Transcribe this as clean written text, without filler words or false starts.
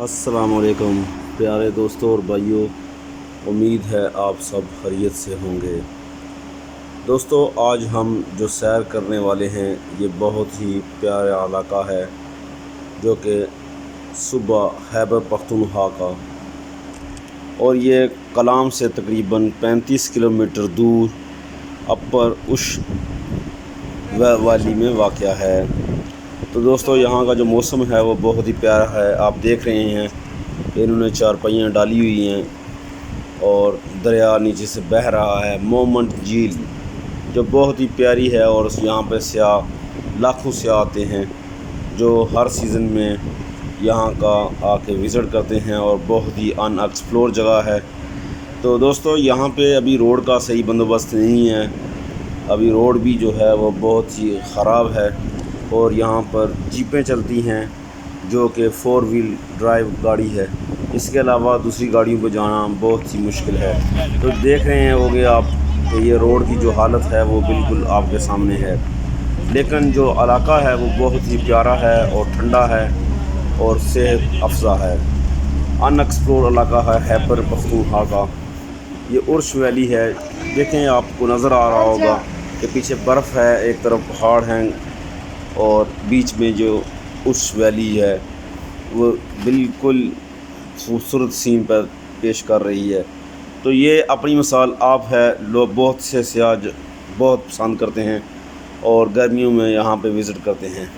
अस्सलामुअलैकुम प्यारे दोस्तों और भाइयों, उम्मीद है आप सब खैरियत से होंगे। दोस्तों, आज हम जो सैर करने वाले हैं ये बहुत ही प्यारा इलाका है जो कि सूबा खैबर पख्तूनख्वा का, और ये कलाम से तकरीबन 35 किलोमीटर दूर अपर उश वैली में वाक़या है। तो दोस्तों, यहाँ का जो मौसम है वो बहुत ही प्यारा है। आप देख रहे हैं इन्होंने चारपाइयाँ डाली हुई हैं और दरिया नीचे से बह रहा है। मोमंट झील जो बहुत ही प्यारी है, और यहाँ पे सियाह लाखों सियाह आते हैं जो हर सीज़न में यहाँ का आके विज़िट करते हैं, और बहुत ही अनएक्सप्लोर जगह है। तो दोस्तों, यहाँ पे अभी रोड का सही बंदोबस्त नहीं है। अभी रोड भी जो है वो बहुत ही ख़राब है, और यहाँ पर जीपें चलती हैं जो कि 4 व्हील ड्राइव गाड़ी है। इसके अलावा दूसरी गाड़ियों पर जाना बहुत ही मुश्किल है। तो देख रहे हैं होंगे आप कि ये रोड की जो हालत है वो बिल्कुल आपके सामने है। लेकिन जो इलाका है वो बहुत ही प्यारा है और ठंडा है और सेहत अफजा है। अनएक्सप्लोर इलाका है खैबर पख्तूनख्वा का। ये उर्श वैली है। देखें, आपको नज़र आ रहा होगा कि पीछे बर्फ़ है, एक तरफ पहाड़ हैं, और बीच में जो उर्श वैली है वो बिल्कुल खूबसूरत सीन पर पेश कर रही है। तो ये अपनी मिसाल आप है। लोग बहुत से सियाह बहुत पसंद करते हैं और गर्मियों में यहाँ पे विज़िट करते हैं।